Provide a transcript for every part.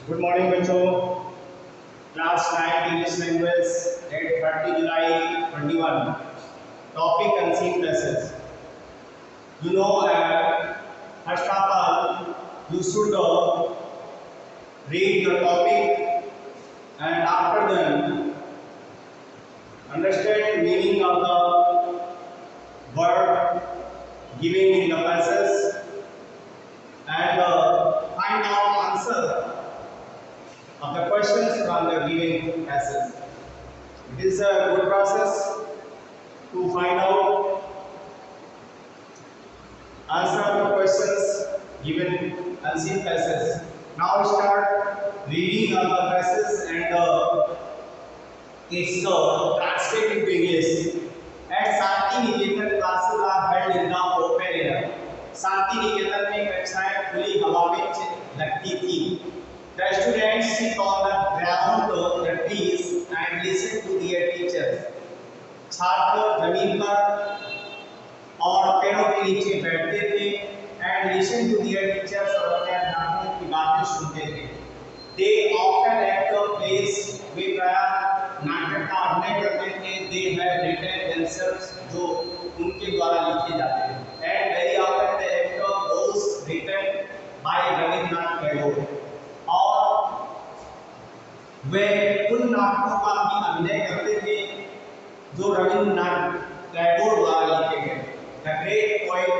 Good morning बच्चों। Class 9 English language date 30 July 21। Topic unseen passage. You know, first of all, you should read the topic and after then understand meaning of the word given in the passage and find out answer of the questions from the given passage. It is a good process to find out answer of the questions given unseen passage. Now start reading of the passage and its translate into English. At Shanti Niketan classes are held in the open air. Shanti Niketan में कक्षाएं खुली हवा में लगती थी. The students sit on the ground, the trees, and listen to their teachers. छात्र जमीन पर और पेड़ों के नीचे बैठते थे and listen to their teachers और अपने अध्यापकों की बातें सुनते थे. They often act a plays, वे प्रायः नाटक का अभिनय करते थे. They have written themselves, जो उनके द्वारा लिखे जाते थे. And very often they act those written by Rabindranath Tagore. और वे उन नाटकों का भी अभिनय करते थे जो रविन्द्रनाथ टैगोर द्वारा लिखे गए. The great poet,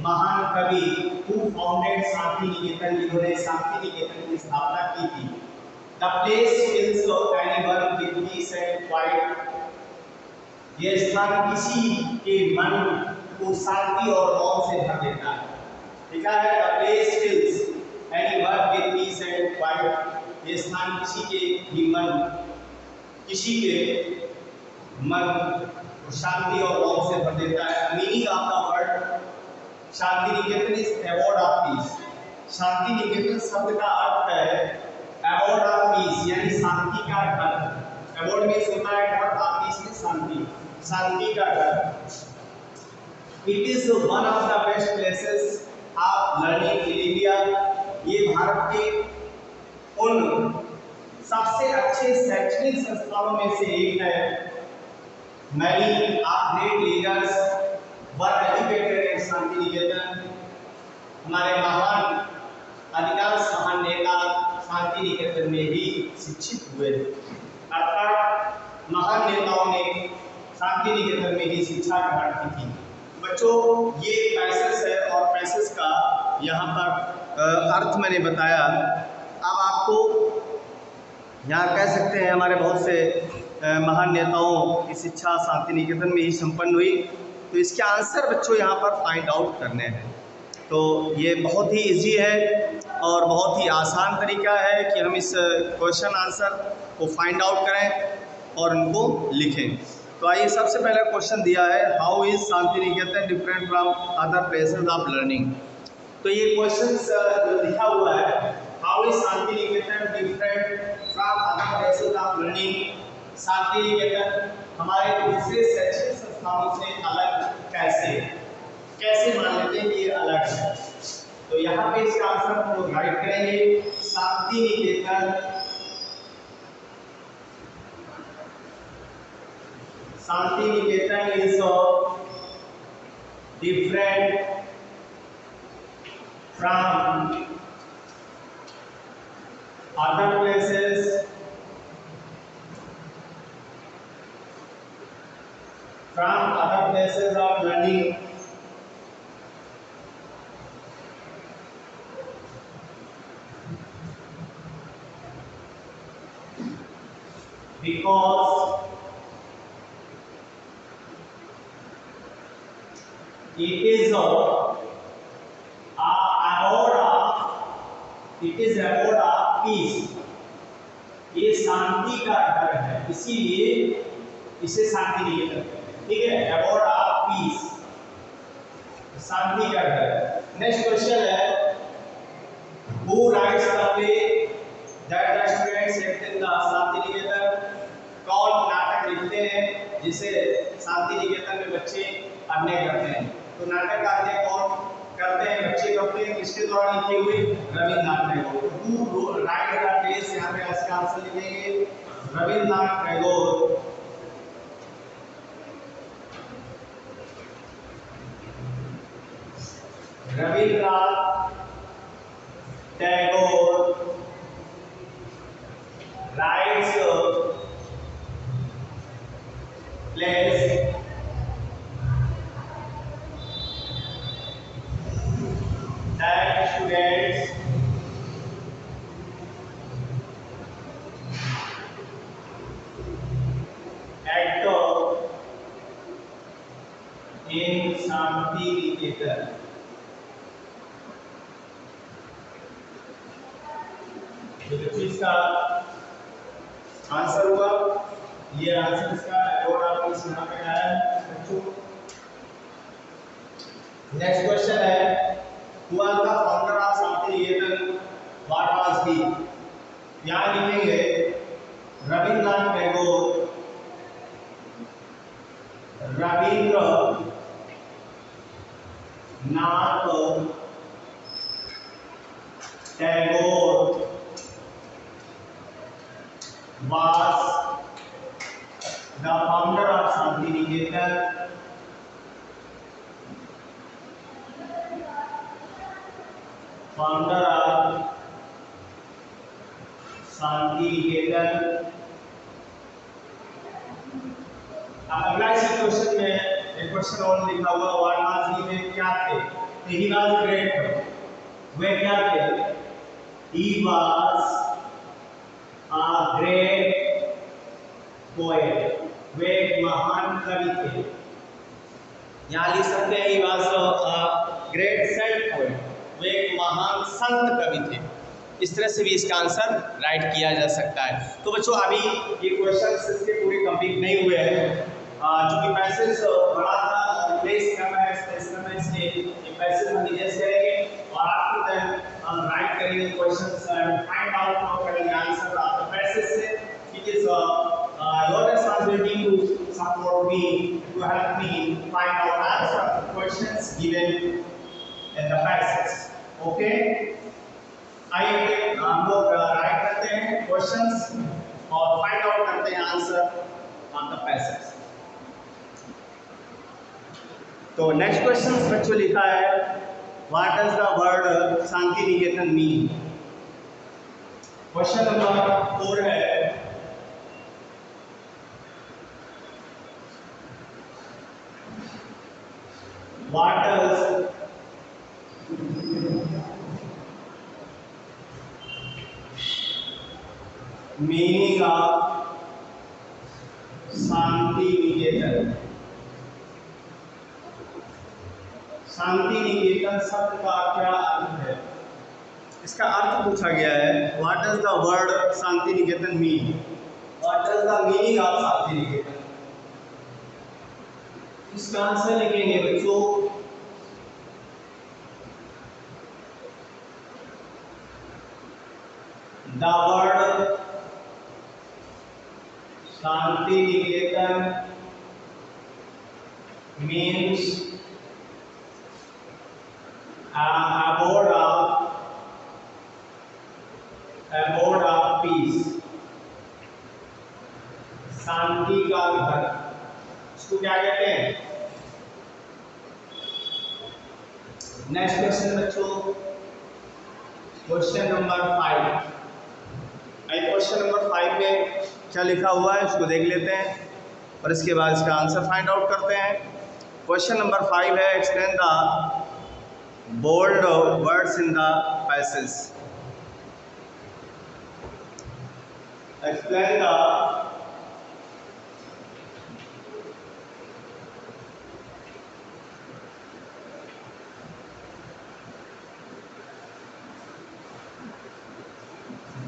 महान कवि who founded शांति निकेतन, जिन्होंने शांति निकेतन की स्थापना की थी. The place fills anyone with peace and quiet. यह स्थान किसी के मन को शांति और मौन से भर देता है. लिखा है The place fills anyone with peace and quiet. यह स्थान किसी के मन को शांति और मौन से भर देता है. Meaning of the word Shantiniketan is abode of peace. Shantiniketan शब्द का अर्थ है अवॉर्ड ऑफ पीस, यानी शांति का घर. अवॉर्ड में होता है घर, ऑफ पीस में शांति, शांति का घर. It is one of the best places of learning in India. ये भारत के उन सबसे अच्छे शैक्षणिक संस्थानों में से एक है. Many of great leaders were educated in Shanti Niketan. हमारे अधिकांश महान नेता शांति निकेतन में ही शिक्षित हुए. अर्थात महान नेताओं ने शांति निकेतन में ही शिक्षा ग्रहण की थी. बच्चों, ये पैसेज है और पैसेज का यहाँ पर अर्थ मैंने बताया. अब आपको यहाँ कह सकते हैं हमारे बहुत से महान नेताओं की शिक्षा शांति निकेतन में ही संपन्न हुई. तो इसके आंसर बच्चों यहाँ पर फाइंड आउट करने हैं. तो ये बहुत ही इजी है और बहुत ही आसान तरीका है कि हम इस क्वेश्चन आंसर को फाइंड आउट करें और उनको लिखें. तो आइए, सबसे पहला क्वेश्चन दिया है how is Shantiniketan different from other places of learning. तो ये क्वेश्चन जो लिखा हुआ है how is Shantiniketan different from other places of learning. Shantiniketan हमारे दूसरे शैक्षणिक संस्थानों से अलग कैसे मान लेते हैं कि ये अलग है. तो यहाँ पे इसका आंसर हम लोग राइट करेंगे. Shantiniketan is different from other places of learning because it is award of peace. ये शांति का घर है, इसीलिए इसे शांति निकेतन कहते हैं. ठीक है, अवॉर्ड ऑफ पीस, शांति का घर. नेक्स्ट क्वेश्चन है who writes the play that the students act in the Shantiniketan. कौन नाटक लिखते हैं जिसे शांति निकेतन में बच्चे अभिनय करते हैं. तो नाटक का अध्यय कौन करते हैं, बच्चे करते हैं, किसके द्वारा लिखे हुए? Rabindranath Tagore. Who wrote the text, यहाँ पे इसका आंसर लिखेंगे Rabindranath Tagore. Rabindranath Tagore writes plays that students at in Shanti Niketan. तो जो चीज का आंसर हुआ, ये आंसर इसका और आपको इस यहाँ पे आया है बच्चों। नेक्स्ट क्वेश्चन है, who was the founder of Shantiniketan? What was he? यहाँ लिखेंगे Rabindranath Tagore. Rabindranath Tagore was the founder of Shantiniketan. Founder of Shantiniketan. अगला इस क्वेश्चन में एक क्वेश्चन और लिखा हुआ, व्हाट वाज ही, में क्या थे? ही वाज ग्रेट, वे क्या थे? He was a great poet, वे एक महान कवि थे। यहाँ लिख सकते हैं he was a great saint poet, वे एक महान संत कवि थे। इस तरह से भी इसका आंसर राइट किया जा सकता है। तो बच्चों अभी ये क्वेश्चंस इसके पूरे कंप्लीट नहीं हुए हैं, चूंकि पैसेज बड़ा था, रिप्लेस करना है, स्पेस करना है, इसलिए ये पैसेज हम रिप्लेस करेंगे और आफ्टर दैट हम राइट करेंगे questions and find out how करेंगे आंसर ऑफ द पैसेज से। It is your responsibility to support me, to help me find out answer of questions given in the passage. Okay, आइए हम लोग right करते हैं questions और find out करते हैं आंसर ऑफ द पैसेज। तो नेक्स्ट क्वेश्चन बच्चों लिखा है, what does the word Shantiniketan mean? Question number 4 है, what does meaning of Shanti Niketan? Shanti Niketan शब्द का क्या अर्थ है? इसका अर्थ पूछा गया है, what does the word Shantiniketan mean? What does the meaning of Shantiniketan? इसका आंसर लिखेंगे बच्चों the word Shantiniketan means abode of peace, शांति का घर। इसको क्या कहते हैं? नेक्स्ट क्वेश्चन बच्चों, क्वेश्चन नंबर 5। क्वेश्चन नंबर 5 में क्या लिखा हुआ है उसको देख लेते हैं और इसके बाद इसका आंसर फाइंड आउट करते हैं। क्वेश्चन नंबर 5 है, explain the bold words in the passage. Explain the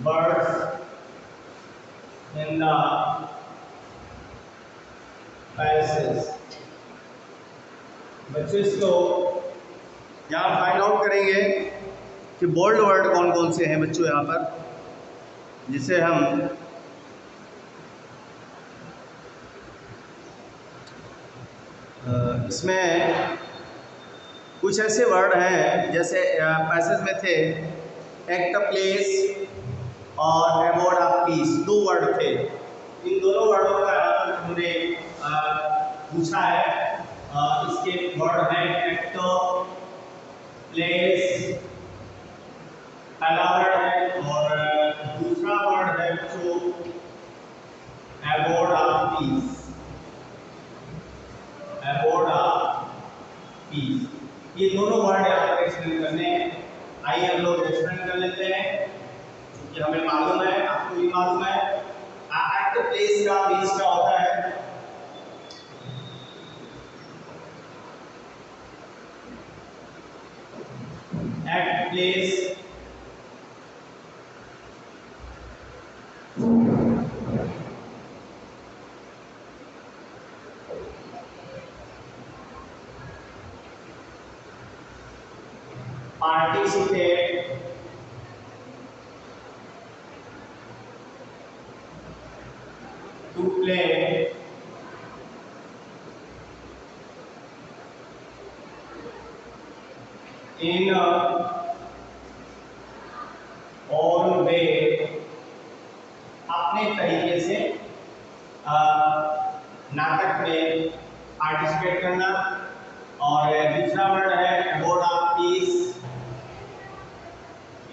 words in the passage। बच्चों इसको यहाँ फाइंड आउट करेंगे कि बोल्ड वर्ड कौन कौन से हैं बच्चों यहाँ पर, जिसे हम इसमें कुछ ऐसे वर्ड हैं जैसे पैसेज में थे एक्ट प्लेस और अबोर्ड ऑफ पीस, दो वर्ड थे। इन दोनों वर्डों का अर्थ हमने पूछा है। इसके वर्ड हैं एक्ट प्लेस, पहला वर्ड है, और दूसरा वर्ड है जो abode of peace, abode of peace. ये दोनों वर्ड यहाँ पर एक्सप्लेन करने हैं। आइए हम लोग एक्सप्लेन कर लेते हैं, क्योंकि हमें मालूम है, आपको भी मालूम है। एक्ट प्लेस का मीन्स क्या होता है? Act place participate to play in own way, अपने तरीके से नाटक में पार्टिसिपेट करना। और दूसरा वर्ड है अबोर्ड ऑफ पीस,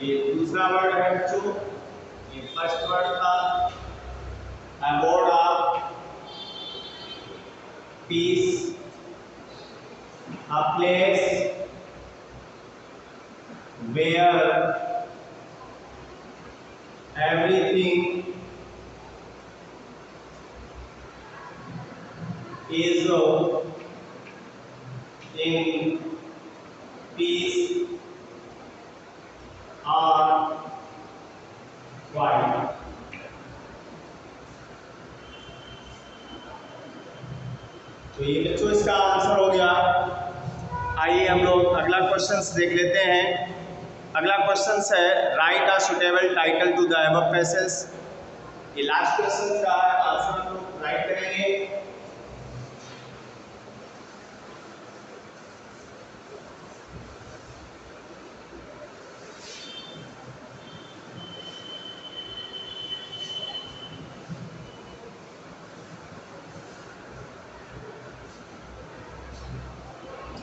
ये दूसरा वर्ड है बच्चों, ये फर्स्ट वर्ड था abode of peace, a place where everything is in peace or quiet। तो ये बच्चों इसका आंसर हो गया। आइए हम लोग अगला क्वेश्चन देख लेते हैं। अगला क्वेश्चन है write a suitable title to the above passage. ये लास्ट क्वेश्चन का आंसर हम लोग राइट करेंगे।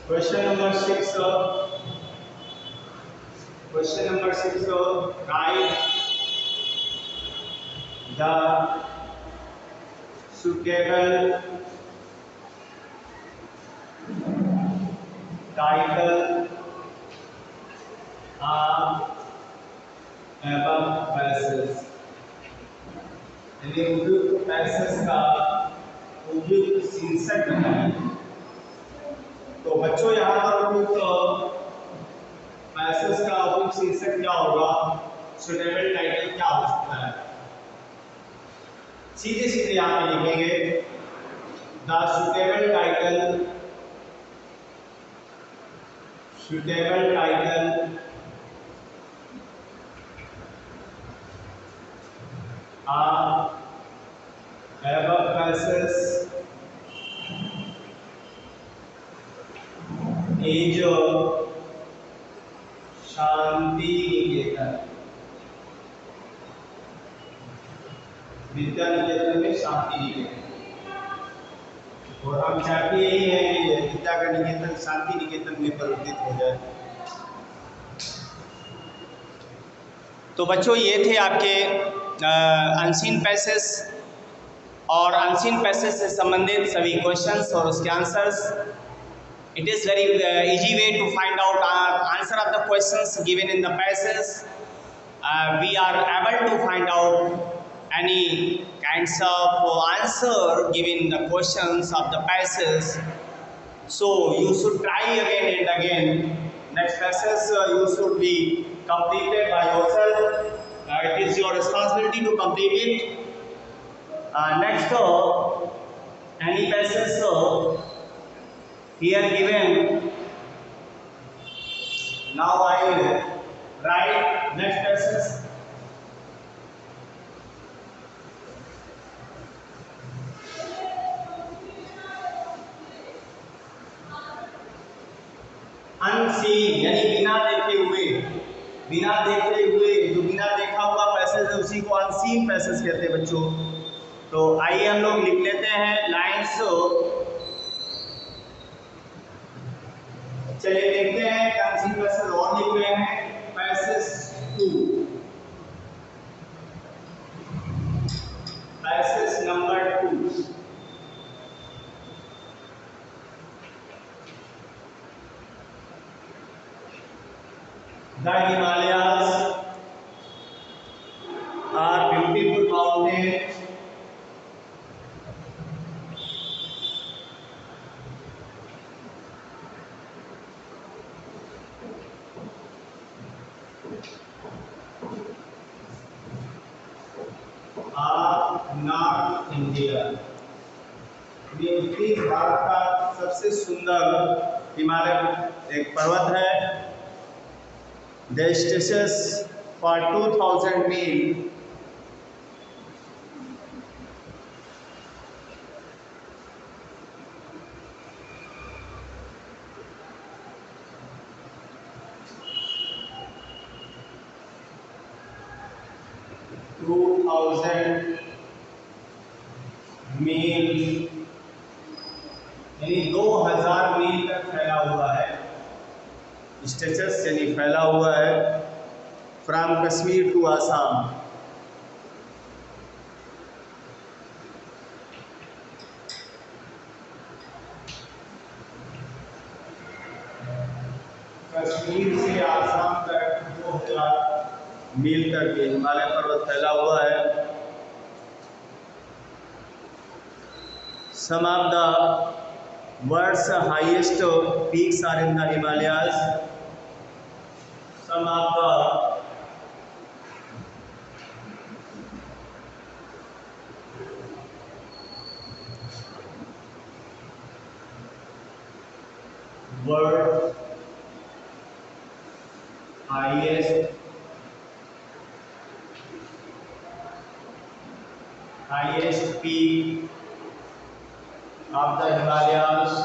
Question number 6. Question number 6. Write the suitable title of above passages। यानी उपयुक्त पैसेज का उपयुक्त शीर्षक बनाइए। तो बच्चों यहाँ पर उपयुक्त पैसेज का उपयुक्त शीर्षक क्या होगा? सुटेबल टाइटल क्या हो सकता है? सीधे सीधे यहाँ पे लिखेंगे the suitable title, suitable title of above passage is Shantiniketan. Vidya Niketan में शांति निकेतन। और हम चाहते यही है कि विद्या का निकेतन शांति निकेतन में परिवर्तित हो जाए। तो बच्चों ये थे आपके अनसीन पैसेज और अनसीन पैसेज से संबंधित सभी क्वेश्चंस और उसके answers. It is very easy way to find out answer of the questions given in the passage. We are able to find out any kinds of answer given the questions of the passage. So you should try again and again. Next passage you should be completed by yourself. It is your responsibility to complete it. Next, any passage here given. Now I will write next passage. Unseen यानी बिना देखे हुए, बिना देखे हुए, जो बिना देखा हुआ पैसेज है उसी को अनसीन पैसेज कहते हैं बच्चों। तो आइए हम लोग लिख लेते हैं लाइन्स। चलिए देखते हैं कौन सी पैसेज और लिख रहे हैं। Passage 2, passage number 2। The Himalayas are beautiful mountains of North India। ये उत्तरी भारत का सबसे सुंदर हिमालय एक पर्वत है। The stretches for 2000 मील यानी 2000 मील तक फैला हुआ है। स्ट्रेचेस यानी फैला हुआ है फ्रॉम कश्मीर टू आसाम। कश्मीर से आसाम तक 2000 मील तक ये हिमालय पर्वत फैला हुआ है। Some of the world's highest peaks are in the Himalayas. Some of the world's highest peak of the Himalayas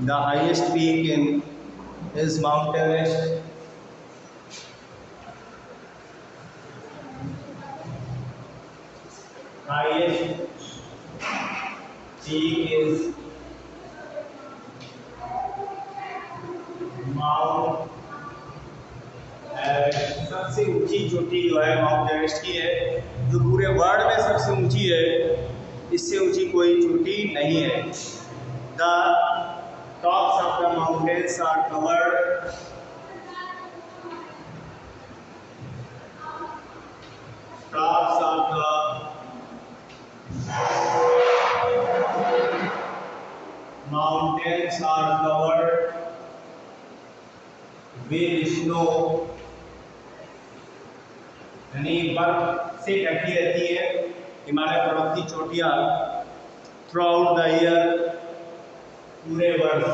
the highest peak in is Mount Everest। Highest peak is mount Everest. सबसे ऊंची चोटी जो है mount Everest की है, जो पूरे world में सबसे ऊंची है। इससे ऊंची कोई चोटी नहीं है। The tops of the mountains are covered tops of the mountains are covered with snow, यानी बर्फ से ढकी रहती है हिमालय पर्वत की चोटियां थ्रू आउट द ईयर, पूरे वर्ष।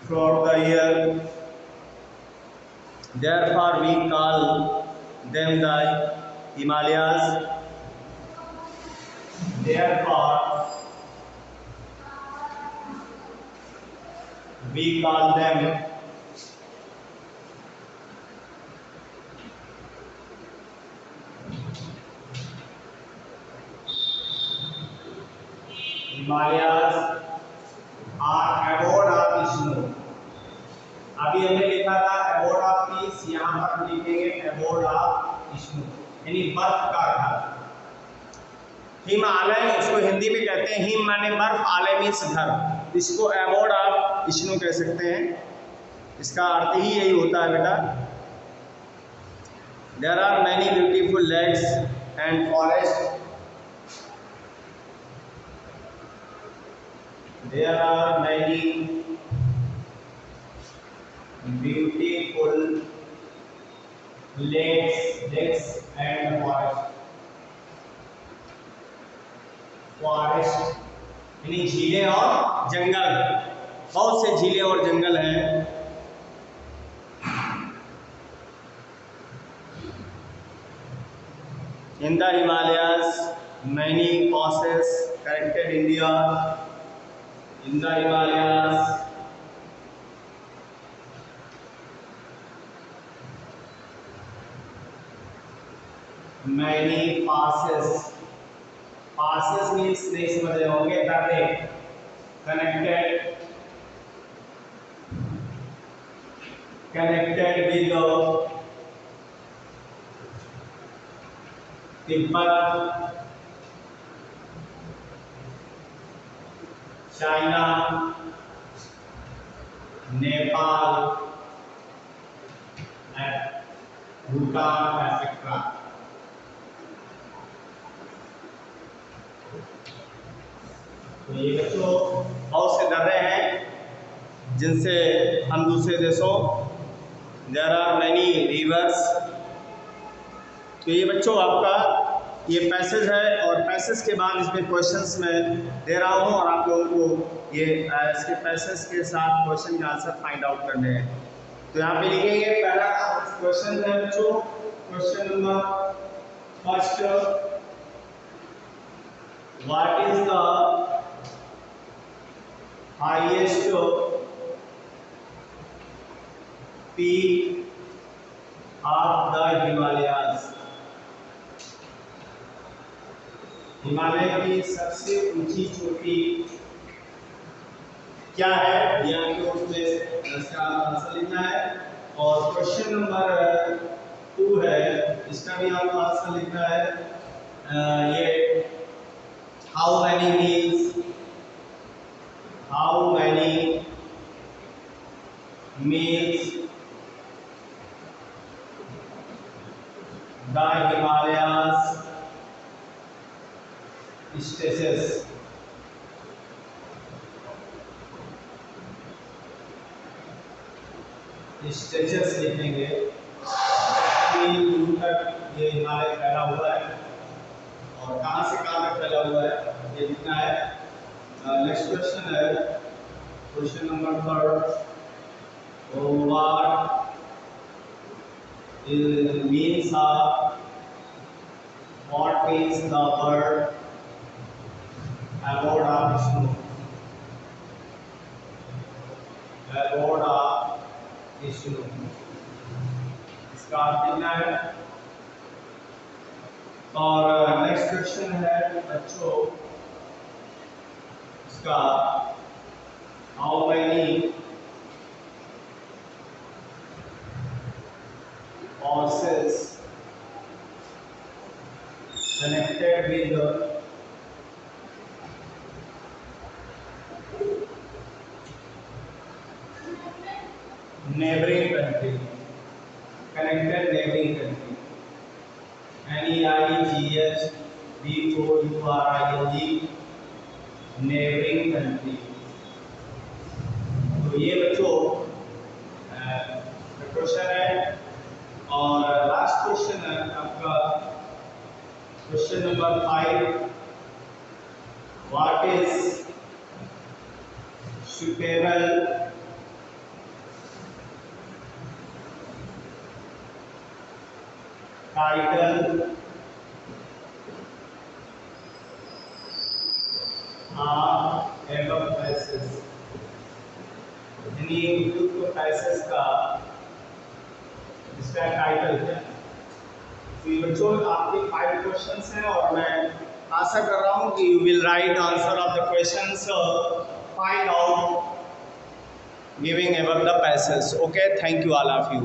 Through out the year, therefore we call them the Himalayas। Therefore we call them Himalayas are abode of snow। अभी हमने लिखा था abode of peace, यहाँ पर हम लिखेंगे abode of snow, यानी बर्फ का घर। हिमालय उसको हिंदी में कहते हैं हिम माने बर्फ, आलय मीन्स घर। इसको abode of snow कह सकते हैं। इसका अर्थ ही यही होता है बेटा। There are many beautiful lakes and forests। There are many beautiful lakes and forests। यानी झीलें और जंगल, बहुत से झीलें और जंगल हैं। In the Himalayas many causes corrected India. In the Himalayas many passes, passes means नहीं समझ रहे होंगे, दर्रे, connected with Tibet, China, Nepal and Bhutan, etc. तो ये बच्चों बहुत से दर्रे हैं जिनसे हम दूसरे देशों, देयर आर मैनी रिवर्स। तो ये बच्चों आपका ये पैसेज है और पैसेज के बाद इसमें क्वेश्चंस में दे रहा हूँ और आप लोगों को ये इसके पैसेज के साथ क्वेश्चन के आंसर फाइंड आउट करने हैं। तो यहाँ पे लिखेंगे, पहला क्वेश्चन है बच्चों, question number first, what is the highest peak of the Himalayas? Himalaya की सबसे ऊंची चोटी क्या है, यहाँ के उसमें इसका आंसर लिखना है। और क्वेश्चन नंबर 2 है, इसका भी आपको आंसर लिखना है। ये how many meals, how many meals the Himalayas stretches? Stretches लिखेंगे, कितनी दूर तक ये हिमालय फैला हुआ है और कहाँ से कहाँ तक फैला हुआ है, ये लिखना है। नेक्स्ट क्वेश्चन है, question number 3, what means what is the word aboard of Vishnu? Aboard of Vishnu, इसका अर्थ लिखना है। और नेक्स्ट क्वेश्चन है बच्चों, इसका how many horses connected with the neighboring country, connected neighboring country, NEIGHBOURING, neighboring country। तो ये बच्चों क्वेश्चन है। और लास्ट क्वेश्चन है आपका question number 5, what is suitable title above passage, यानी उपयुक्त पैसेज का इसका टाइटल क्या है। तो ये बच्चों आपके 5 क्वेश्चंस हैं और मैं आशा कर रहा हूँ कि you will write answer of the questions, find out giving above the passage. Okay, thank you all of you.